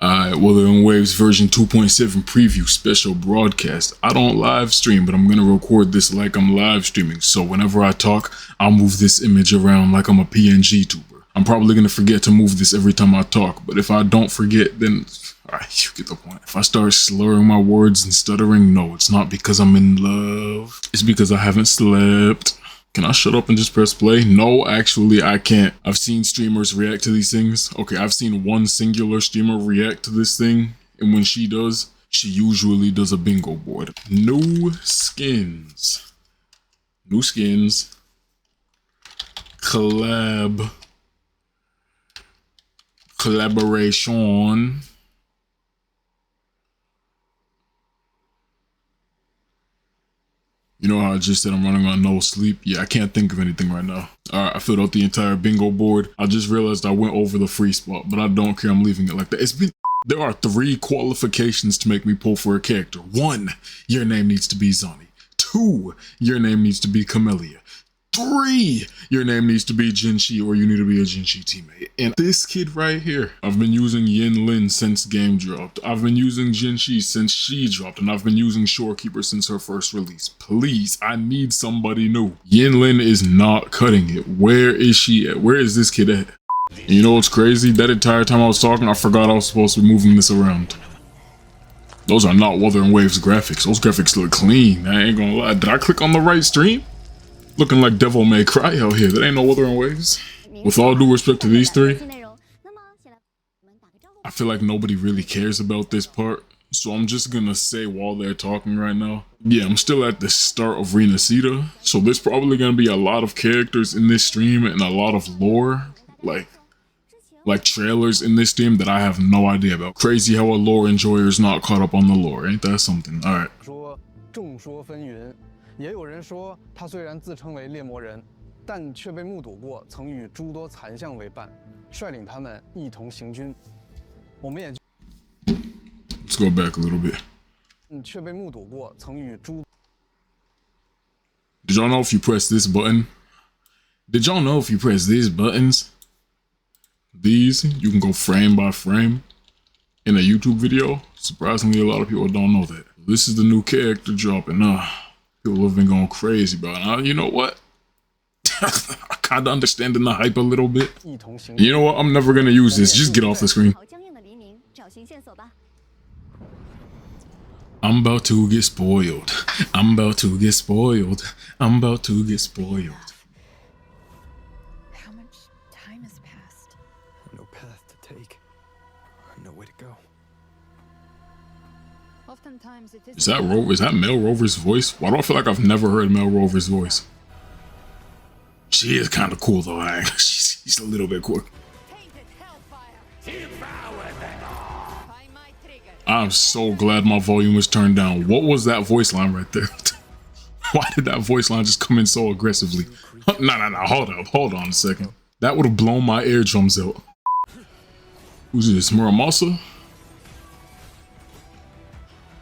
Wuthering Waves version 2.7 preview special broadcast. I don't live stream, but I'm gonna record this like I'm live streaming. So whenever I talk, I'll move this image around like I'm a PNG tuber. I'm probably gonna forget to move this every time I talk, but if I don't forget, then alright, you get the point. If I start slurring my words and stuttering, no, it's not because I'm in love. It's because I haven't slept. Can I shut up and just press play? No, actually, I can't. I've seen streamers react to these things. Okay, I've seen one singular streamer react to this thing, and when she does, she usually does a bingo board. New skins. New skins. Collaboration. You know how I just said I'm running on no sleep? Yeah, I can't think of anything right now. Alright, I filled out the entire bingo board. I just realized I went over the free spot, but I don't care, I'm leaving it like that. There are 3 qualifications to make me pull for a character. 1, your name needs to be Zani. 2, your name needs to be Camellia. 3, your name needs to be Jinhsi, or you need to be a Jinhsi teammate. And this kid right here, I've been using Yin since game dropped. I've been using Jinhsi since she dropped, and I've been using Shorekeeper since her first release. Please, I need somebody new. Yin is not cutting it. Where is she at? Where is this kid at? And you know what's crazy? That entire time I was talking, I forgot I was supposed to be moving this around. Those are not Wuthering Waves graphics. Those graphics look clean. I ain't gonna lie. Did I click on the right stream? Looking like Devil May Cry out here. That ain't no Wuthering Waves. With all due respect to these 3, I feel like nobody really cares about this part. So I'm just gonna say while they're talking right now. Yeah, I'm still at the start of Rinascita. So there's probably gonna be a lot of characters in this stream and a lot of lore. Like trailers in this stream that I have no idea about. Crazy how a lore enjoyer is not caught up on the lore. Ain't that something? Alright. 也有人说，他虽然自称为猎魔人，但却被目睹过曾与诸多残像为伴，率领他们一同行军。我们也 Let's go back a little bit. 却被目睹过曾与诸 Did y'all know if you press this button? Did y'all know if you press these buttons? These, you can go frame by frame in a YouTube video. Surprisingly, a lot of people don't know that. This is the new character dropping. People have been going crazy about it. Now, you know what? I kind of understanding the hype a little bit. You know what? I'm never going to use this. Just get off the screen. I'm about to get spoiled. I'm about to get spoiled. I'm about to get spoiled. How much time has passed? No path to take. No way to go. Is that Rover? Is that Mel Rover's voice? Why do I feel like I've never heard Mel Rover's voice? She is kind of cool though. She's a little bit cool. I'm so glad my volume was turned down. What was that voice line right there? Why did that voice line just come in so aggressively? No, hold on a second. That would have blown my eardrums out. Who's this, Muramasa?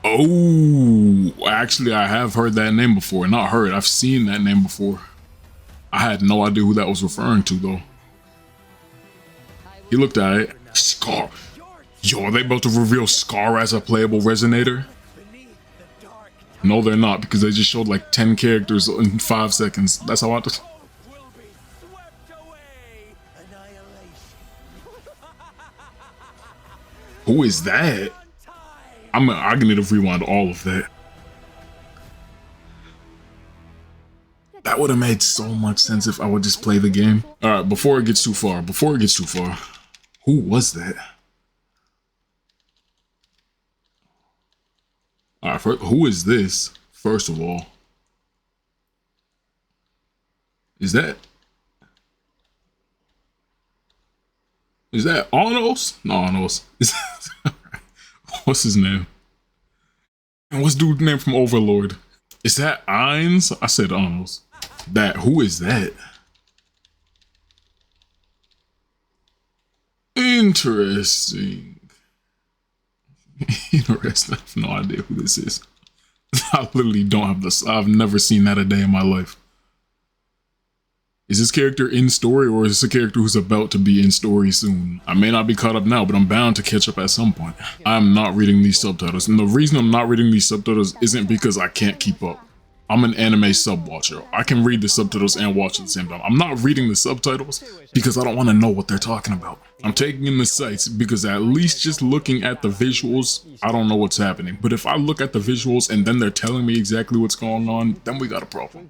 Oh, actually, I have heard that name before. Not heard, I've seen that name before. I had no idea who that was referring to, though. He looked at it. Scar. Yo, are they about to reveal Scar as a playable resonator? No, they're not, because they just showed like 10 characters in 5 seconds. That's how I just... Who is that? I'm gonna need to rewind all of that. That would have made so much sense if I would just play the game. Alright, before it gets too far, who was that? Alright, who is this, first of all? Is that Arnos? No, Arnos. What's his name? And what's dude's name from Overlord? Is that Ainz? I said Arnos. Who is that? Interesting. Interesting. I have no idea who this is. I literally don't have this. I've never seen that a day in my life. Is this character in story, or is this a character who's about to be in story soon? I may not be caught up now, but I'm bound to catch up at some point. I'm not reading these subtitles, and the reason I'm not reading these subtitles isn't because I can't keep up. I'm an anime sub-watcher. I can read the subtitles and watch at the same time. I'm not reading the subtitles because I don't want to know what they're talking about. I'm taking in the sights because at least just looking at the visuals, I don't know what's happening. But if I look at the visuals and then they're telling me exactly what's going on, then we got a problem.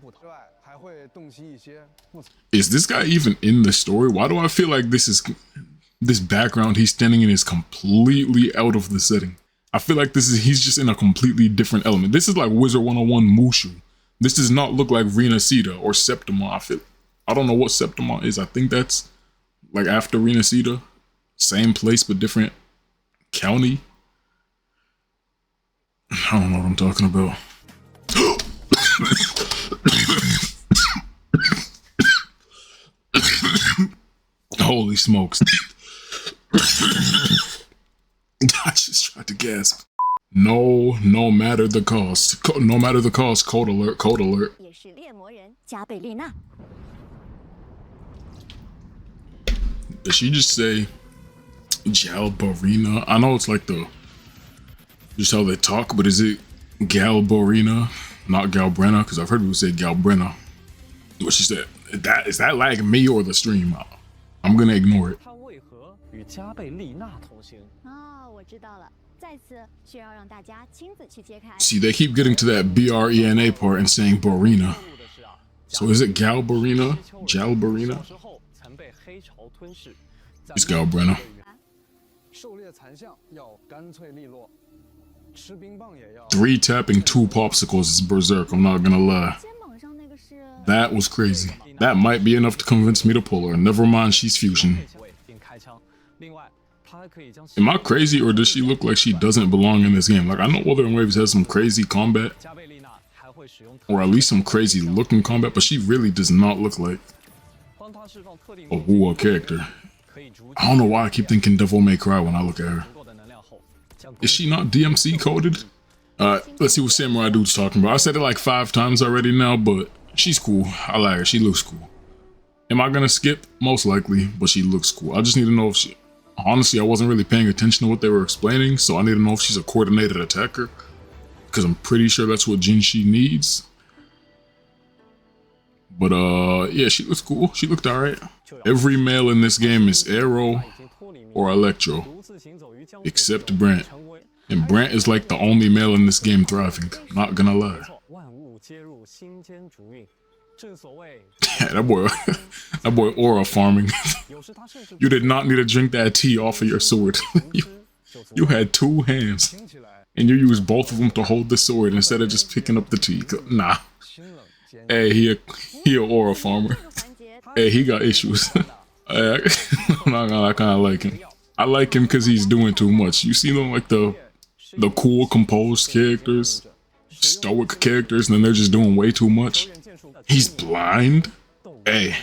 Is this guy even in the story? Why do I feel like this background he's standing in is completely out of the setting? I feel like he's just in a completely different element. This is like Wizard 101 Mushu. This does not look like Rinascita or Septima. I don't know what Septima is. I think that's like after Rinascita. Same place but different county. I don't know what I'm talking about. Holy smokes. I just tried to gasp. No matter the cost. No matter the cost, code alert, code alert. Did she just say Galbrena? I know it's like just how they talk, but is it Galbrena, not Galbrena? Because I've heard people say Galbrena. What she said, is that like me or the stream? I'm gonna ignore it. See, they keep getting to that BRENA part and saying Borina. So is it Galbrena? Galbrena? It's Galbrena. 3 tapping 2 popsicles is berserk, I'm not gonna lie. That was crazy. That might be enough to convince me to pull her. Never mind, she's fusion. Am I crazy, or does she look like she doesn't belong in this game? Like, I know Wuthering Waves has some crazy combat, or at least some crazy looking combat, but she really does not look like a Wuo character. I don't know why I keep thinking Devil May Cry when I look at her. Is she not DMC coded? Let's see what Samurai Dude's talking about. I said it like 5 times already now, but she's cool. I like her. She looks cool. Am I gonna skip? Most likely, but she looks cool. I just need to know if she... Honestly, I wasn't really paying attention to what they were explaining, so I need to know if she's a coordinated attacker, because I'm pretty sure that's what Jinhsi needs. But yeah, she looks cool. She looked alright. Every male in this game is Arrow or Electro, except Brant. And Brant is like the only male in this game thriving, not gonna lie. Yeah, that boy aura farming. You did not need to drink that tea off of your sword. you had 2 hands, and you used both of them to hold the sword instead of just picking up the tea. Nah. Hey, he a aura farmer. Hey, he got issues. I'm not gonna lie, I kinda like him. I like him because he's doing too much. You see them like the cool, composed characters, stoic characters, and then they're just doing way too much. He's blind? Hey,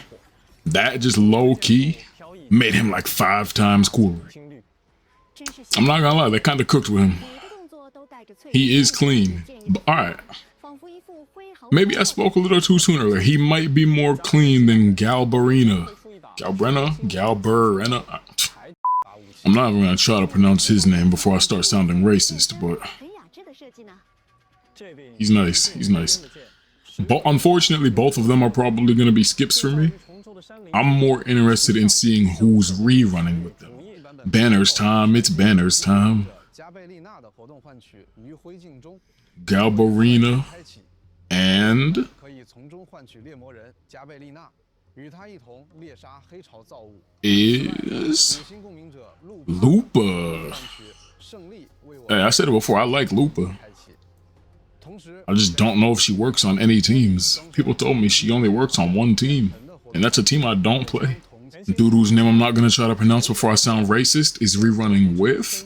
that just low-key made him like 5 times cooler. I'm not gonna lie, they kinda cooked with him. He is clean, but alright. Maybe I spoke a little too soon earlier. He might be more clean than Galbrena. Galbrena? I'm not even gonna try to pronounce his name before I start sounding racist, but he's nice, he's nice. But unfortunately, both of them are probably gonna be skips for me. I'm more interested in seeing who's rerunning with them. Banners time, it's banners time. Galbrena and is Lupa. Hey, I said it before, I like Lupa. I just don't know if she works on any teams. People told me she only works on 1 team, and that's a team I don't play. The dude whose name I'm not gonna try to pronounce before I sound racist is rerunning with...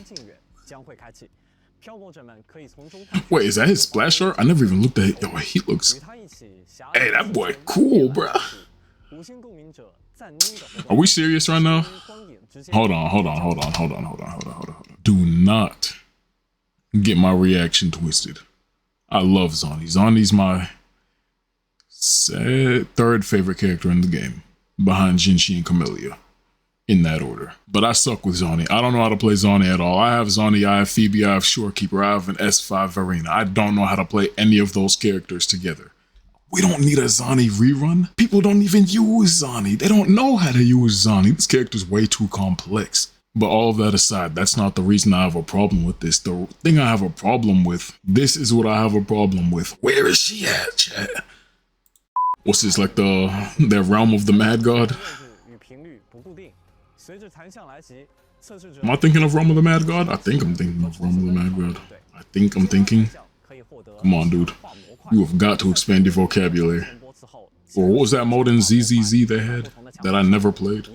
Wait, is that his splash art? I never even looked at it. Yo, he looks... Hey, that boy cool, bruh. Are we serious right now? Hold on. Do not get my reaction twisted. I love Zonnie. third favorite character in the game, behind Jinhsi and Camellia, in that order. But I suck with Zani. I don't know how to play Zani at all. I have Zani, I have Phoebe, I have Shorekeeper, I have an S5 Verena. I don't know how to play any of those characters together. We don't need a Zani rerun. People don't even use Zani. They don't know how to use Zani. This character's way too complex. But all of that aside, that's not the reason I have a problem with this. The thing I have a problem with, this is what I have a problem with. Where is she at, chat? What's this, like the realm of the Mad God? Am I thinking of Realm of the Mad God? I think I'm thinking of Realm of the Mad God. I think I'm thinking. Come on, dude. You have got to expand your vocabulary. Or what was that mode in ZZZ they had that I never played?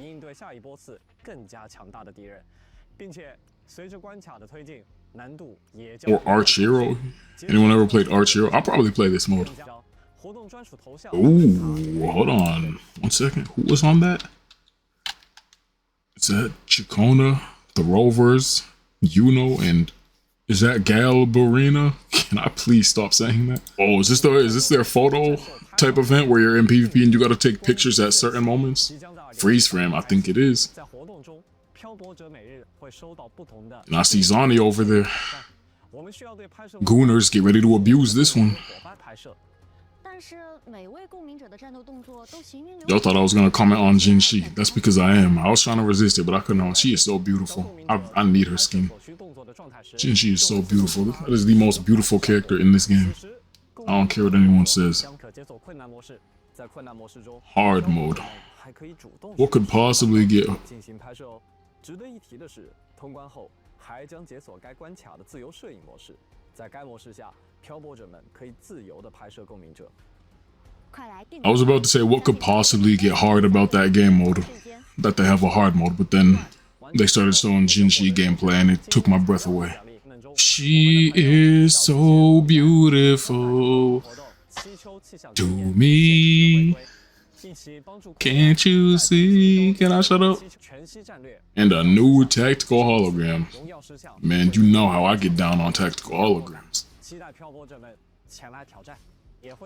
Or Arch Hero? Anyone ever played Arch Hero? I'll probably play this mode. Ooh, hold on. 1 second. Who was on that? Is that Chicona, the Rovers, and is that Galbrena? Can I please stop saying that? Oh, is this their photo type event where you're in PvP and you gotta take pictures at certain moments? Freeze frame, I think it is. And I see Zani over there. Gooners, get ready to abuse this one. Y'all thought I was gonna comment on Jinhsi. That's because I am. I was trying to resist it, but I couldn't. She is so beautiful. I need her skin. Jinhsi is so beautiful. That is the most beautiful character in this game. I don't care what anyone says. Hard mode. What could possibly get... I was about to say, what could possibly get hard about that game mode? That they have a hard mode, but then they started showing Jinhsi gameplay and it took my breath away. She is so beautiful to me. Can't you see? Can I shut up? And a new tactical hologram. Man, you know how I get down on tactical holograms.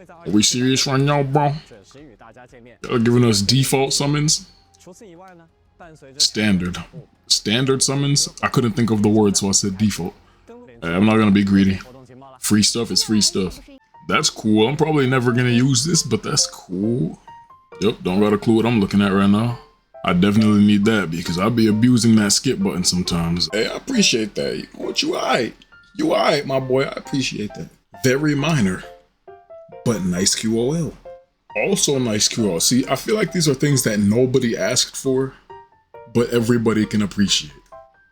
Are we serious right now, bro? Y'all giving us default summons? Standard summons? I couldn't think of the word, so I said default. Hey, I'm not gonna be greedy. Free stuff is free stuff. That's cool. I'm probably never gonna use this, but that's cool. Yep, don't got a clue what I'm looking at right now. I definitely need that because I'll be abusing that skip button sometimes. Hey, I appreciate that. You know what, you alright. You alright, my boy. I appreciate that. Very minor, but nice QOL. Also nice QOL. See, I feel like these are things that nobody asked for, but everybody can appreciate.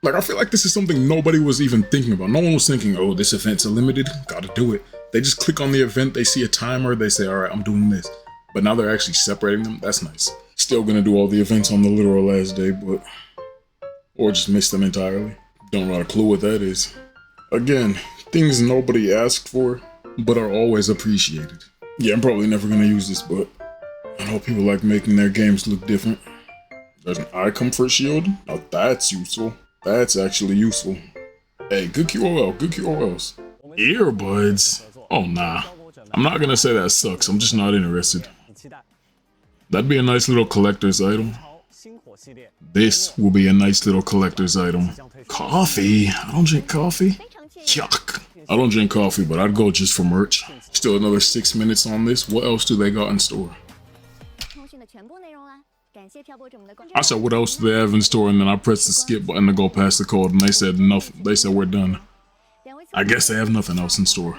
Like, I feel like this is something nobody was even thinking about. No one was thinking, oh, this event's a limited, gotta do it. They just click on the event, they see a timer, they say, alright, I'm doing this. But now they're actually separating them. That's nice. Still gonna do all the events on the literal last day, but... or just miss them entirely. Don't got a clue what that is. Again, things nobody asked for, but are always appreciated. Yeah, I'm probably never gonna use this, but... I know people like making their games look different. There's an eye comfort shield. Now that's useful. That's actually useful. Hey, good QOL, good QOLs. Earbuds? Oh, nah. I'm not gonna say that sucks, I'm just not interested. That'd be a nice little collector's item. This will be a nice little collector's item. Coffee? I don't drink coffee. Yuck. I don't drink coffee, but I'd go just for merch. Still another 6 minutes on this. What else do they got in store? I said, what else do they have in store? And then I pressed the skip button to go past the code, and they said nothing. They said, we're done. I guess they have nothing else in store.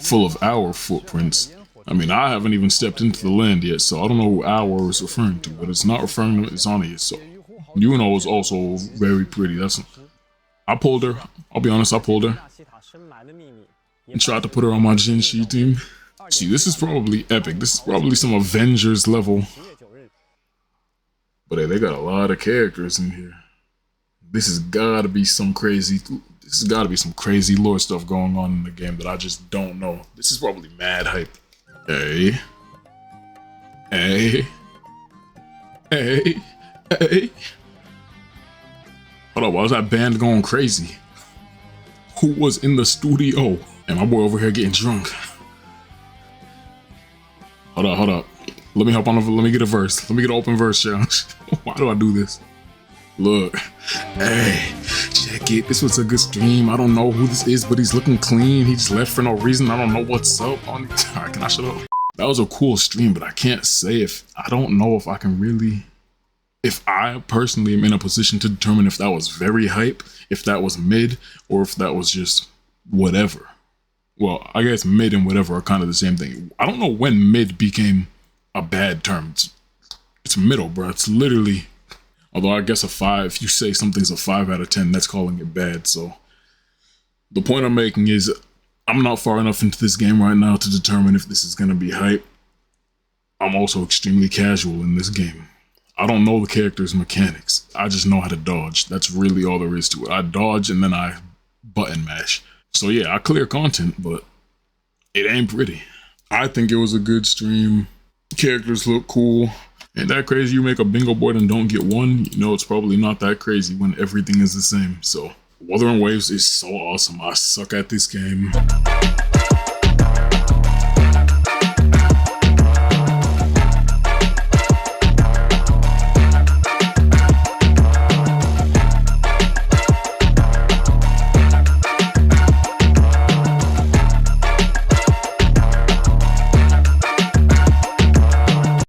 Full of our footprints. I mean, I haven't even stepped into the land yet, so I don't know who our is referring to, but it's not referring to Zani, so. Yuno is also very pretty. I pulled her. I'll be honest, I pulled her. And tried to put her on my Jinhsi team. See, this is probably epic. This is probably some Avengers level. But hey, they got a lot of characters in here. This has gotta be some crazy... This has gotta be some crazy lore stuff going on in the game that I just don't know. This is probably mad hype. Hey. Hey. Hey. Hey. Hold on, why was that band going crazy? who was in the studio. And my boy over here getting drunk. Hold up. Let me hop on over, let me get a verse. Let me get an open verse challenge. Why do I do this? Look, hey, check it. This was a good stream. I don't know who this is, but he's looking clean. He just left for no reason. I don't know what's up. Alright, can I shut up? That was a cool stream, but I can't say I don't know if I can really, if I personally am in a position to determine if that was very hype, if that was mid, or if that was just whatever. Well, I guess mid and whatever are kind of the same thing. I don't know when mid became a bad term. It's middle, bro. It's literally, although I guess a 5, if you say something's a 5 out of 10, that's calling it bad. So the point I'm making is I'm not far enough into this game right now to determine if this is going to be hype. I'm also extremely casual in this game. I don't know the character's mechanics. I just know how to dodge. That's really all there is to it. I dodge and then I button mash. So yeah, I clear content, but it ain't pretty. I think it was a good stream. Characters look cool. Ain't that crazy you make a bingo board and don't get one? You know, it's probably not that crazy when everything is the same. So Wuthering Waves is so awesome. I suck at this game.